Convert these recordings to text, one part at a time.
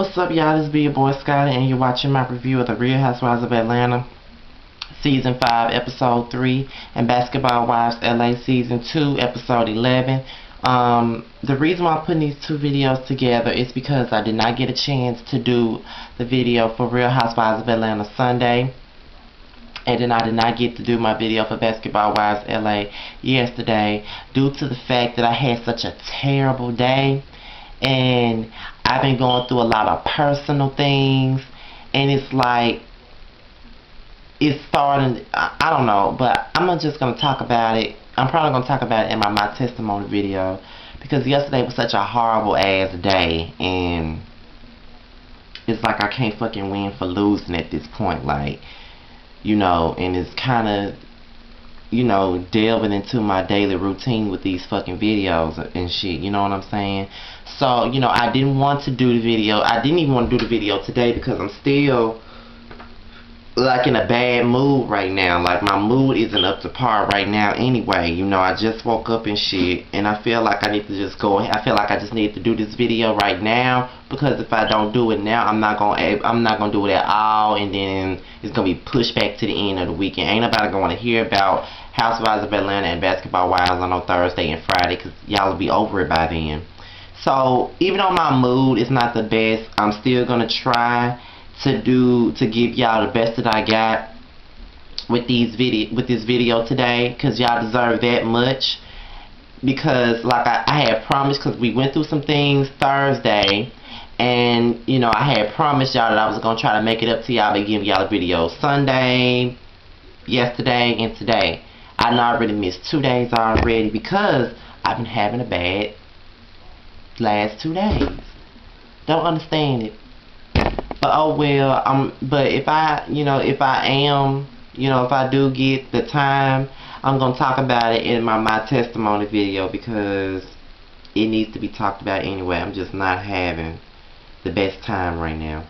What's up, y'all? This be your boy Scotty, and you're watching my review of The Real Housewives of Atlanta Season 5, Episode 3, and Basketball Wives LA Season 2, Episode 11. The reason why I'm putting these two videos together is because I did not get a chance to do the video for Real Housewives of Atlanta Sunday. And then I did not get to do my video for Basketball Wives LA yesterday due to the fact that I had such a terrible day. And I've been going through a lot of personal things. And it's like, it's starting, I don't know, but I'm just going to talk about it. I'm probably going to talk about it in my testimony video. Because yesterday was such a horrible ass day. And it's like I can't fucking win for losing at this point. Like, you know, and it's kind of, you know, delving into my daily routine with these fucking videos and shit, you know what I'm saying? So, you know, I didn't want to do the video. I didn't even want to do the video today because I'm still, like, in a bad mood right now. Like, my mood isn't up to par right now anyway. You know, I just woke up and shit, and I feel like I need to just go, I feel like I just need to do this video right now, because if I don't do it now, I'm not gonna do it at all, and then it's gonna be pushed back to the end of the weekend. Ain't nobody gonna hear about Housewives of Atlanta and Basketball Wives on Thursday and Friday, because y'all will be over it by then. So, even though my mood is not the best, I'm still gonna try to give y'all the best that I got with this video today, because y'all deserve that much. Because like I had promised, because we went through some things Thursday, and you know, I had promised y'all that I was gonna try to make it up to y'all by giving y'all a video Sunday, yesterday, and today. I know I already missed 2 days already because I've been having a bad last 2 days. Don't understand it. But oh well, but if I do get the time, I'm gonna talk about it in my testimony video, because it needs to be talked about anyway. I'm just not having the best time right now.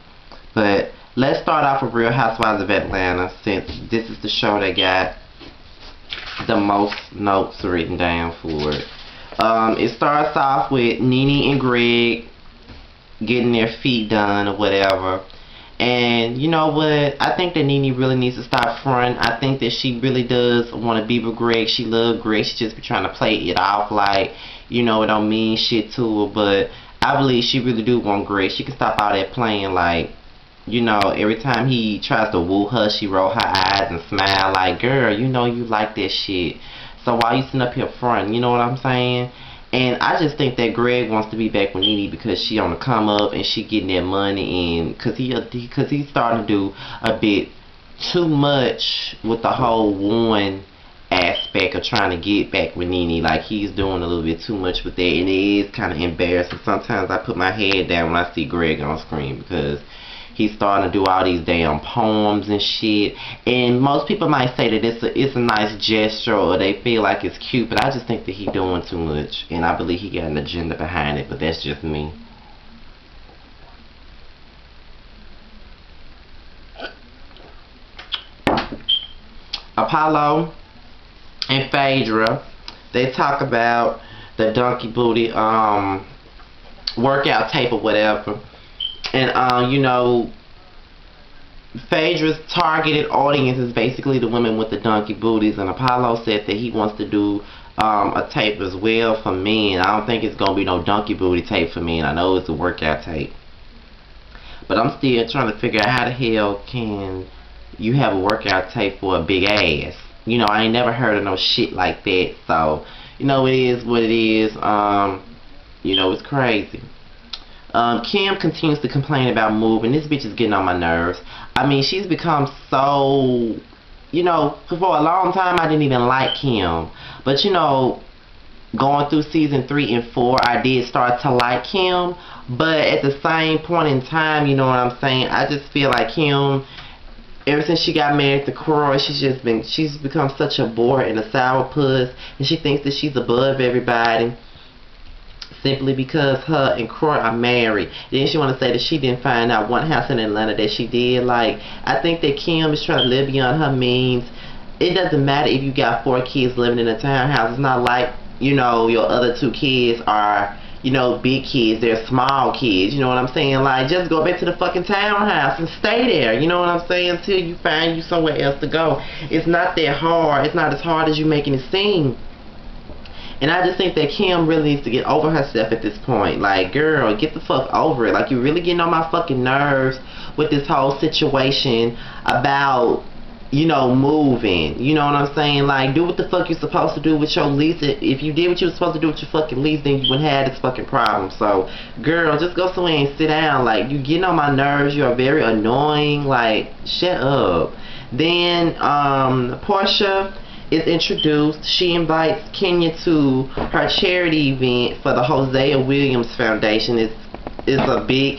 But let's start off with Real Housewives of Atlanta, since this is the show that got the most notes written down for it. It starts off with Nene and Greg getting their feet done or whatever. And you know what? I think that Nene really needs to stop fronting. I think that she really does want to be with Greg. She loves Greg. She just be trying to play it off like, you know, it don't mean shit to her. But I believe she really do want Greg. She can stop all that playing like, you know, every time he tries to woo her, she roll her eyes and smile like, girl, you know you like that shit. So why you sitting up here fronting? You know what I'm saying? And I just think that Greg wants to be back with Nene because she on the come up and she getting that money, and because he's starting to do a bit too much with the whole one aspect of trying to get back with Nene. Like, he's doing a little bit too much with that, and it is kind of embarrassing. Sometimes I put my head down when I see Greg on screen, because he's starting to do all these damn poems and shit. And most people might say that it's a nice gesture, or they feel like it's cute, but I just think that he's doing too much. And I believe he got an agenda behind it, but that's just me. Apollo and Phaedra, they talk about the donkey booty workout tape or whatever. And, you know, Phaedra's targeted audience is basically the women with the donkey booties. And Apollo said that he wants to do a tape as well for men. I don't think it's going to be no donkey booty tape for men. I know it's a workout tape. But I'm still trying to figure out how the hell can you have a workout tape for a big ass. You know, I ain't never heard of no shit like that. So, you know, it is what it is. You know, it's crazy. Kim continues to complain about moving. This bitch is getting on my nerves. I mean, she's become so, you know, for a long time I didn't even like Kim. But, you know, going through season 3 and 4, I did start to like Kim. But at the same point in time, you know what I'm saying, I just feel like Kim, ever since she got married to Croy, she's become such a bore and a sourpuss. And she thinks that she's above everybody, simply because her and Croy are married. Then she want to say that she didn't find out one house in Atlanta that she did. Like, I think that Kim is trying to live beyond her means. It doesn't matter if you got 4 kids living in a townhouse. It's not like, you know, your other 2 kids are, big kids. They're small kids. You know what I'm saying? Like, just go back to the fucking townhouse and stay there. You know what I'm saying? Until you find you somewhere else to go. It's not that hard. It's not as hard as you making it seem. And I just think that Kim really needs to get over herself at this point. Like, girl, get the fuck over it. Like, you're really getting on my fucking nerves with this whole situation about, moving. You know what I'm saying? Like, do what the fuck you're supposed to do with your lease. If you did what you were supposed to do with your fucking lease, then you wouldn't have this fucking problem. So, girl, just go somewhere and sit down. Like, you're getting on my nerves. You are very annoying. Like, shut up. Then, Porsha is introduced. She invites Kenya to her charity event for the Hosea Williams Foundation. It's a big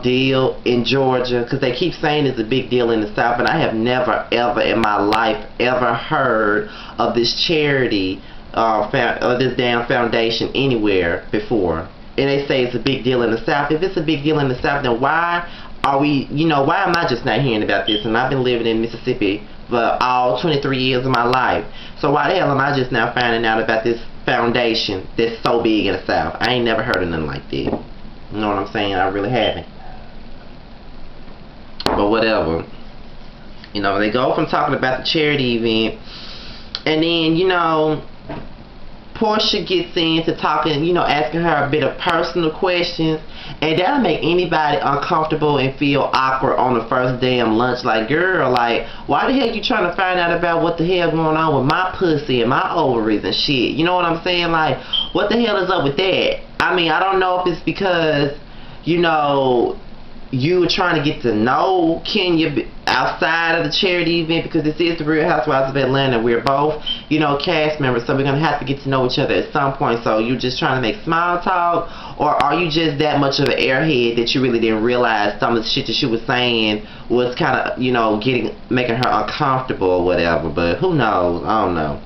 deal in Georgia, because they keep saying it's a big deal in the South, and I have never ever in my life ever heard of this charity this damn foundation anywhere before. And they say it's a big deal in the South. If it's a big deal in the South, then why am I just not hearing about this? And I've been living in Mississippi for all 23 years of my life. So why the hell am I just now finding out about this foundation that's so big in the South? I ain't never heard of nothing like that. You know what I'm saying? I really haven't. But whatever. They go from talking about the charity event, and then, Porsha gets into talking, asking her a bit of personal questions, and that'll make anybody uncomfortable and feel awkward on the first damn lunch. Like, girl, like, why the hell you trying to find out about what the hell going on with my pussy and my ovaries and shit? You know what I'm saying? Like, what the hell is up with that? I mean, I don't know if it's because, you were trying to get to know Kenya outside of the charity event, because this is the Real Housewives of Atlanta. We're both, cast members, so we're going to have to get to know each other at some point. So you just trying to make small talk, or are you just that much of an airhead that you really didn't realize some of the shit that she was saying was kind of, making her uncomfortable or whatever? But who knows? I don't know.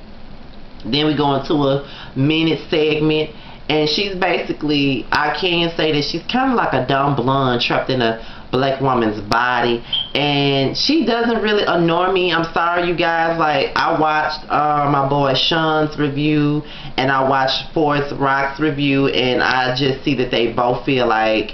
Then we go into a minute segment, and she's basically, I can say that she's kind of like a dumb blonde trapped in a black woman's body, and she doesn't really annoy me. I'm sorry, you guys. Like, I watched my boy Sean's review, and I watched Forrest Rock's review, and I just see that they both feel like,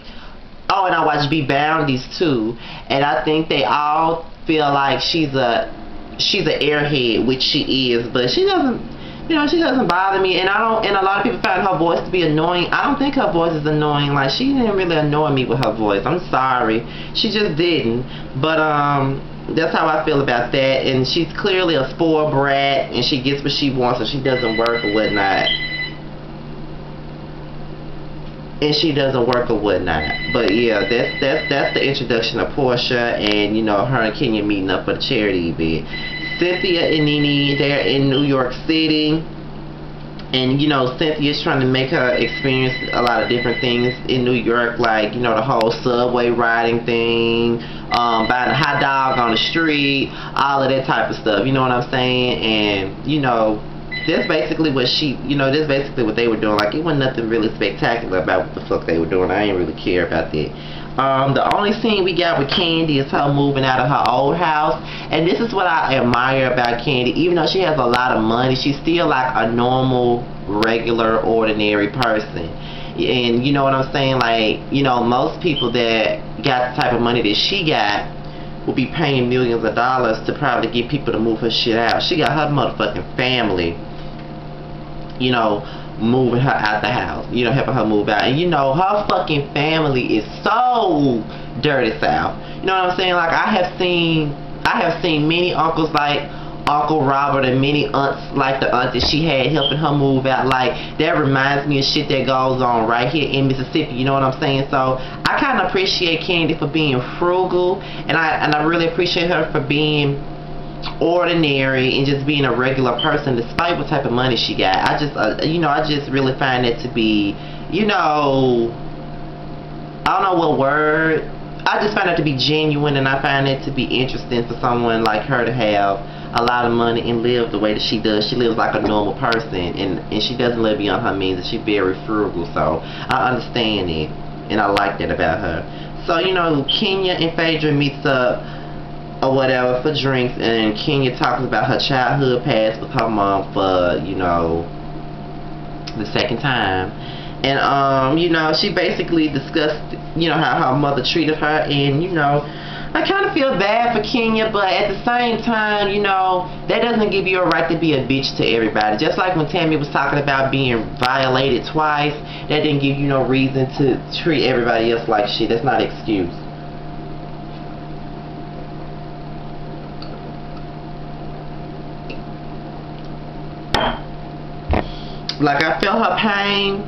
oh, and I watched B Bounty's too, and I think they all feel like she's a airhead, which she is, but she doesn't. She doesn't bother me, and a lot of people find her voice to be annoying. I don't think her voice is annoying. Like, she didn't really annoy me with her voice. I'm sorry. She just didn't. But, that's how I feel about that. And she's clearly a spoiled brat, and she gets what she wants, and she doesn't work or whatnot. But yeah, that's the introduction of Porsha, and her and Kenya meeting up for the charity event. Cynthia and Nene, they're in New York City, and Cynthia's trying to make her experience a lot of different things in New York, like the whole subway riding thing, buying a hot dog on the street, all of that type of stuff. You know what I'm saying? And that's basically what that's basically what they were doing. Like, it wasn't nothing really spectacular about what the fuck they were doing. I didn't really care about that. The only scene we got with Kandi is her moving out of her old house, and this is what I admire about Kandi. Even though she has a lot of money, she's still like a normal, regular, ordinary person. And you know what I'm saying? Like, most people that got the type of money that she got will be paying millions of dollars to probably get people to move her shit out. She got her motherfucking family, moving her out the house, helping her move out. And her fucking family is so dirty South. You know what I'm saying? Like, I have seen many uncles like Uncle Robert, and many aunts like the aunt that she had helping her move out. Like, that reminds me of shit that goes on right here in Mississippi. You know what I'm saying? So I kind of appreciate Kandi for being frugal, and I really appreciate her for being ordinary and just being a regular person despite what type of money she got. I just really find it to be, I don't know what word, I just find it to be genuine, and I find it to be interesting for someone like her to have a lot of money and live the way that she does. She lives like a normal person, and she doesn't live beyond her means, and she's very frugal. So I understand it, and I like that about her. So Kenya and Phaedra meets up or whatever for drinks, and Kenya talks about her childhood past with her mom for the second time, And you know, she basically discussed, you know, how her mother treated her, and you know, I kind of feel bad for Kenya, but at the same time, you know, that doesn't give you a right to be a bitch to everybody. Just like when Tammy was talking about being violated twice, that didn't give you no reason to treat everybody else like shit. That's not an excuse. Like, I felt her pain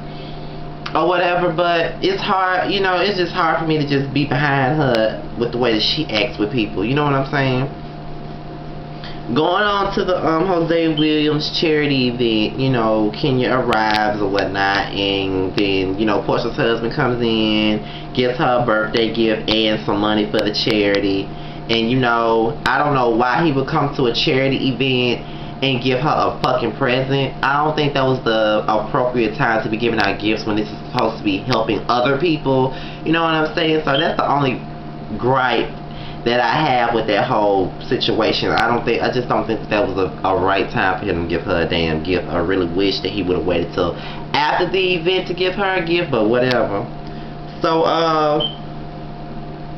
or whatever, but it's hard, you know, it's just hard for me to just be behind her with the way that she acts with people, you know what I'm saying? Going on to the Jose Williams charity event, you know, Kenya arrives or whatnot, and then, you know, Porsha's husband comes in, gives her a birthday gift and some money for the charity. And you know, I don't know why he would come to a charity event and give her a fucking present. I don't think that was the appropriate time to be giving out gifts when this is supposed to be helping other people. You know what I'm saying? So that's the only gripe that I have with that whole situation. I just don't think that was a right time for him to give her a damn gift. I really wish that he would have waited till after the event to give her a gift, but whatever. So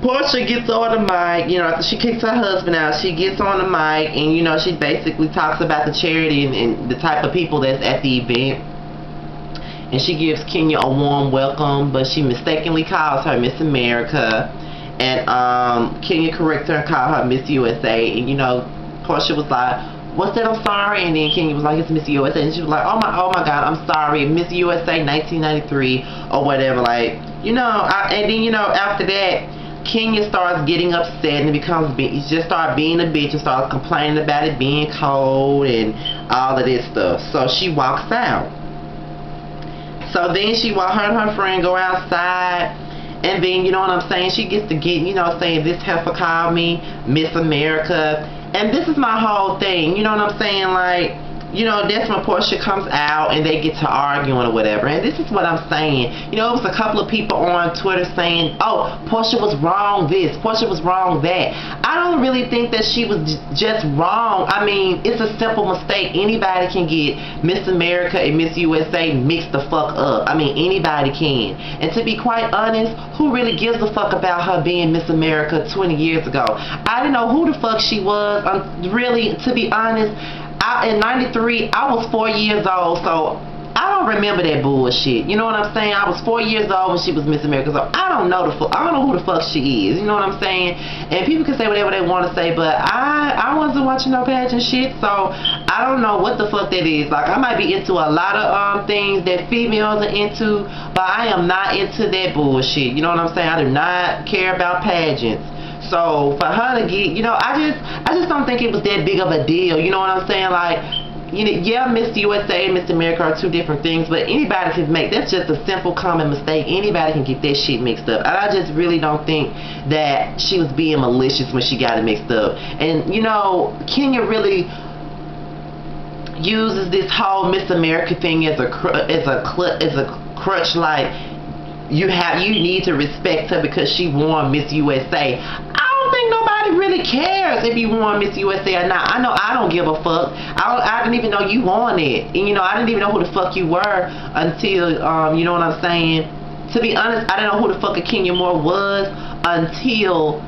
Porsha gets on the mic, you know, after she kicks her husband out, she gets on the mic, and, you know, she basically talks about the charity and the type of people that's at the event. And she gives Kenya a warm welcome, but she mistakenly calls her Miss America. And Kenya corrects her and calls her Miss USA. And, you know, Porsha was like, what's that? I'm sorry. And then Kenya was like, it's Miss USA. And she was like, oh my God, I'm sorry, Miss USA 1993 or whatever. Like, you know, and then, you know, after that, Kenya starts getting upset and just starts being a bitch and starts complaining about it being cold and all of this stuff. So she walks out. So then her and her friend go outside, and then, you know what I'm saying, she gets to you know, saying this heifer called me Miss America. And this is my whole thing, you know what I'm saying, like, you know, that's when Porsha comes out and they get to arguing or whatever. And this is what I'm saying. You know, it was a couple of people on Twitter saying, oh, Porsha was wrong this, Porsha was wrong that. I don't really think that she was just wrong. I mean, it's a simple mistake. Anybody can get Miss America and Miss USA mixed the fuck up. I mean, anybody can. And to be quite honest, who really gives a fuck about her being Miss America 20 years ago? I didn't know who the fuck she was. Really, to be honest, in 93, I was 4 years old, so I don't remember that bullshit. You know what I'm saying? I was 4 years old when she was Miss America, so I don't know who the fuck she is. You know what I'm saying? And people can say whatever they want to say, but I wasn't watching no pageant shit, so I don't know what the fuck that is. Like, I might be into a lot of things that females are into, but I am not into that bullshit. You know what I'm saying? I do not care about pageants. So for her to get, you know, I just don't think it was that big of a deal. You know what I'm saying? Like, you know, yeah, Miss USA and Miss America are two different things, but anybody can make, that's just a simple common mistake. Anybody can get that shit mixed up. And I just really don't think that she was being malicious when she got it mixed up. And, you know, Kenya really uses this whole Miss America thing as a crutch, like, you need to respect her because she won Miss USA. I don't think nobody really cares if you won Miss USA or not. I know I don't give a fuck. I didn't even know you won it. And, you know, I didn't even know who the fuck you were until, you know what I'm saying? To be honest, I didn't know who the fuck Kenya Moore was until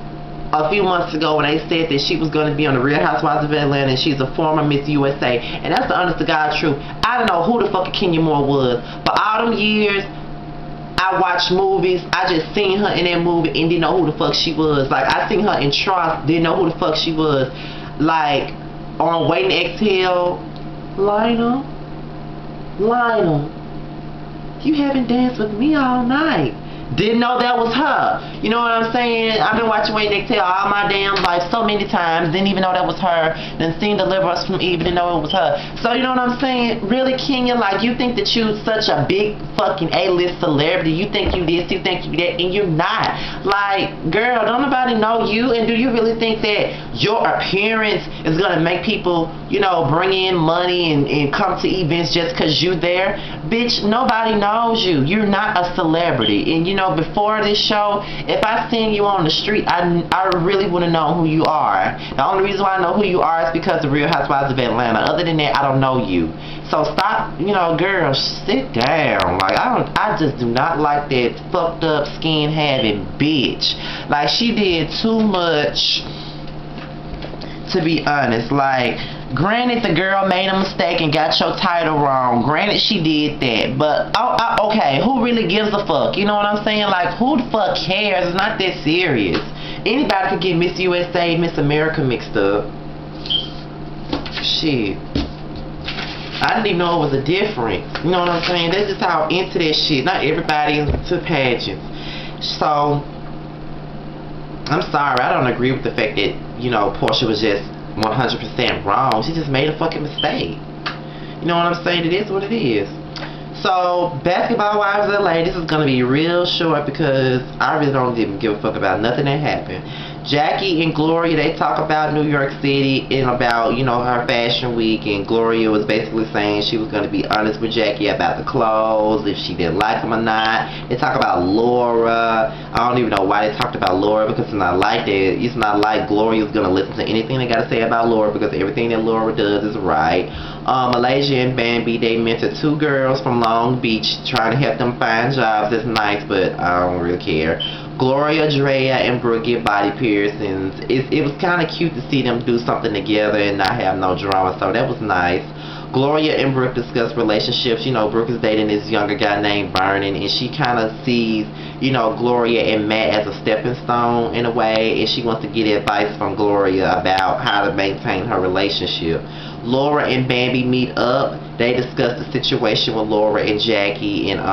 a few months ago when they said that she was going to be on the Real Housewives of Atlanta and she's a former Miss USA. And that's the honest to God truth. I didn't know who the fuck Kenya Moore was. For all them years, I watched movies, I just seen her in that movie and didn't know who the fuck she was. Like, I seen her in Trust, didn't know who the fuck she was. Like, on Waiting to Exhale, Lionel, you haven't danced with me all night. Didn't know that was her. You know what I'm saying? I've been watching Waiting to Exhale all my damn life so many times. Didn't even know that was her. Then seen Deliver Us from Eve. Didn't know it was her. So, you know what I'm saying? Really, Kenya, like, you think that you're such a big fucking A-list celebrity. You think you this, you think you that, and you're not. Like, girl, don't nobody know you? And do you really think that your appearance is going to make people, you know, bring in money and come to events just because you're there? Bitch, nobody knows you. You're not a celebrity. And, you know, before this show, if I seen you on the street, I really wouldn't know who you are. The only reason why I know who you are is because of Real Housewives of Atlanta. Other than that, I don't know you. So stop, you know, girl, sit down. Like, I just do not like that fucked up skin having bitch. Like, she did too much, to be honest. Like, granted, the girl made a mistake and got your title wrong. Granted, she did that. But, okay, who really gives a fuck? You know what I'm saying? Like, who the fuck cares? It's not that serious. Anybody could get Miss USA, Miss America mixed up. Shit. I didn't even know it was a difference. You know what I'm saying? That's just how into that shit. Not everybody is into pageants. So, I'm sorry. I don't agree with the fact that, you know, Porsha was just 100% wrong. She just made a fucking mistake. You know what I'm saying? It is what it is. So, Basketball Wives LA, this is going to be real short because I really don't even give a fuck about nothing that happened. Jackie and Gloria, they talk about New York City and about, you know, her fashion week, and Gloria was basically saying she was going to be honest with Jackie about the clothes, if she didn't like them or not. They talk about Laura. I don't even know why they talked about Laura, because it's not like that. It's not like Gloria's going to listen to anything they got to say about Laura, because everything that Laura does is right. Malaysia and Bambi, they mentored 2 girls from Long Beach, trying to help them find jobs. That's nice, but I don't really care. Gloria, Drea, and Brooke get body piercings. It was kind of cute to see them do something together and not have no drama, so that was nice. Gloria and Brooke discuss relationships. You know, Brooke is dating this younger guy named Vernon, and she kind of sees, you know, Gloria and Matt as a stepping stone in a way, and she wants to get advice from Gloria about how to maintain her relationship. Laura and Bambi meet up. They discuss the situation with Laura and Jackie, and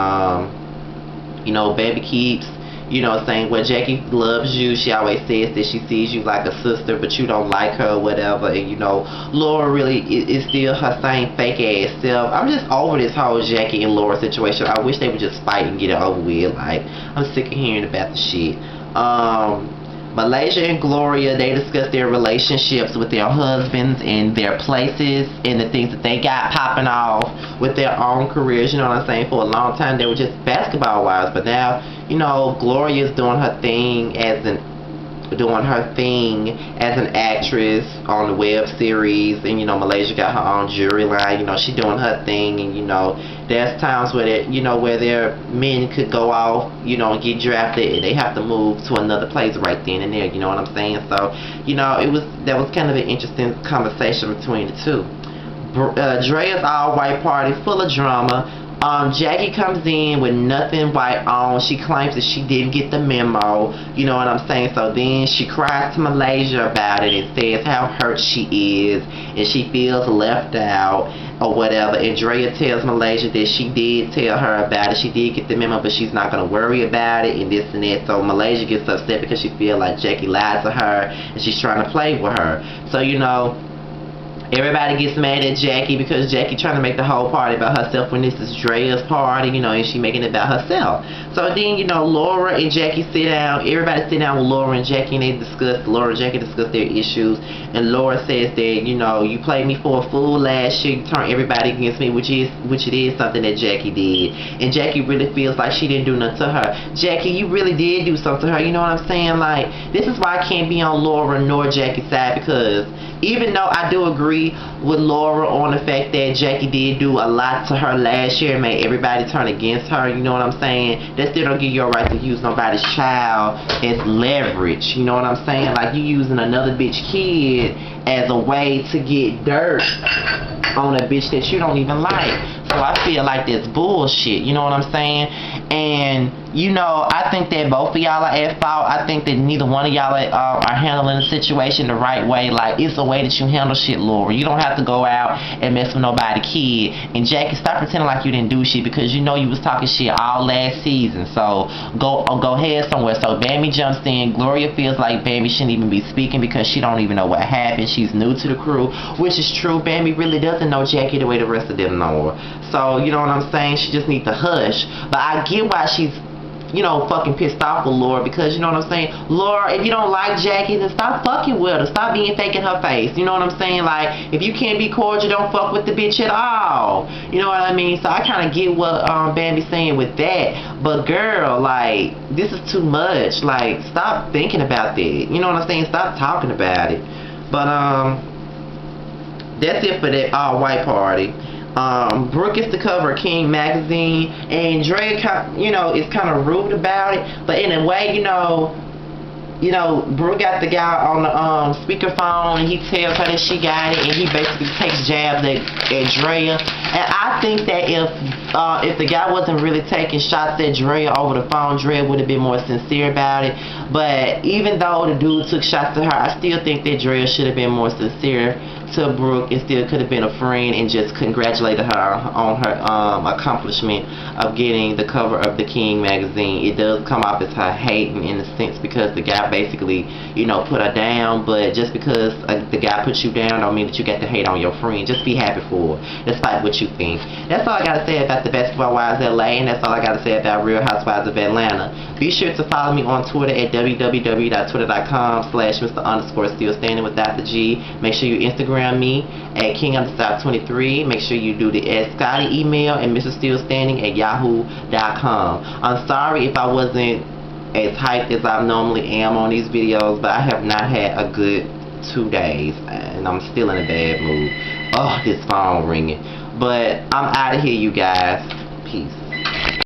you know, Bambi keeps, you know, saying, well, Jackie loves you. She always says that she sees you like a sister, but you don't like her or whatever. And, you know, Laura really is still her same fake ass self. I'm just over this whole Jackie and Laura situation. I wish they would just fight and get it over with. Like, I'm sick of hearing about the shit. Malaysia and Gloria, they discuss their relationships with their husbands and their places and the things that they got popping off with their own careers. You know what I'm saying? For a long time, they were just basketball wives, but now, you know, Gloria's doing her thing as an actress on the web series, and, you know, Malaysia got her own jewelry line. You know, she doing her thing, and, you know, there's times where they, you know, where their men could go off, you know, and get drafted, and they have to move to another place right then and there. You know what I'm saying? So, you know, that was kind of an interesting conversation between the two. Drea's all white party, full of drama. Jackie comes in with nothing white on. She claims that she didn't get the memo. You know what I'm saying? So then she cries to Malaysia about it and says how hurt she is and she feels left out or whatever. And Drea tells Malaysia that she did tell her about it. She did get the memo, but she's not going to worry about it and this and that. So Malaysia gets upset because she feels like Jackie lied to her and she's trying to play with her. So, you know, everybody gets mad at Jackie because Jackie trying to make the whole party about herself when this is Drea's party, you know, and she making it about herself. So then, you know, Laura and Jackie sit down. Everybody sit down with Laura and Jackie, and Laura and Jackie discuss their issues. And Laura says that, you know, you played me for a fool last year. You turned everybody against me, which it is something that Jackie did. And Jackie really feels like she didn't do nothing to her. Jackie, you really did do something to her. You know what I'm saying? Like, this is why I can't be on Laura nor Jackie's side, because even though I do agree with Laura on the fact that Jackie did do a lot to her last year and made everybody turn against her, you know what I'm saying? That still don't give you a right to use nobody's child as leverage, you know what I'm saying? Like, you using another bitch kid as a way to get dirt on a bitch that you don't even like. So I feel like that's bullshit, you know what I'm saying? And, you know, I think that both of y'all are at fault. I think that neither one of y'all are handling the situation the right way. Like, it's the way that you handle shit, Laura. You don't have to go out and mess with nobody's kid. And Jackie, stop pretending like you didn't do shit, because you know you was talking shit all last season. So go ahead somewhere. So Bambi jumps in. Gloria feels like Bambi shouldn't even be speaking because she don't even know what happened. She's new to the crew, which is true. Bambi really doesn't know Jackie the way the rest of them know her. So, you know what I'm saying? She just needs to hush. But I get why she's fucking pissed off with Laura, because you know what I'm saying, Laura, if you don't like Jackie, then stop fucking with her. Stop being fake in her face. You know what I'm saying? Like, if you can't be cordial, don't fuck with the bitch at all. You know what I mean? So I kind of get what Bambi's saying with that. But girl, like, this is too much. Like, stop thinking about that. You know what I'm saying? Stop talking about it. But that's it for that all-white party. Brooke gets the cover of King magazine, and Dre, is kind of rude about it, but in a way, Brooke got the guy on the speakerphone, and he tells her that she got it, and he basically takes jabs at Drea. And I think that if the guy wasn't really taking shots at Drea over the phone, Drea would have been more sincere about it. But even though the dude took shots at her, I still think that Drea should have been more sincere to Brooke, and still could have been a friend and just congratulated her on her accomplishment of getting the cover of the King magazine. It does come off as her hating in a sense, because the guy basically, put her down. But just because the guy puts you down don't mean that you get to hate on your friend. Just be happy for her. Despite what you think. That's all I gotta say about the Basketball Wives LA, and that's all I gotta say about Real Housewives of Atlanta. Be sure to follow me on Twitter at www.twitter.com/Mr_still-standing without the G. Make sure you Instagram me at King_23. Make sure you do the Scotty email and MrStillStanding@yahoo.com. I'm sorry if I wasn't as hyped as I normally am on these videos, but I have not had a good 2 days, and I'm still in a bad mood. Oh, this phone ringing. But I'm out of here, you guys. Peace.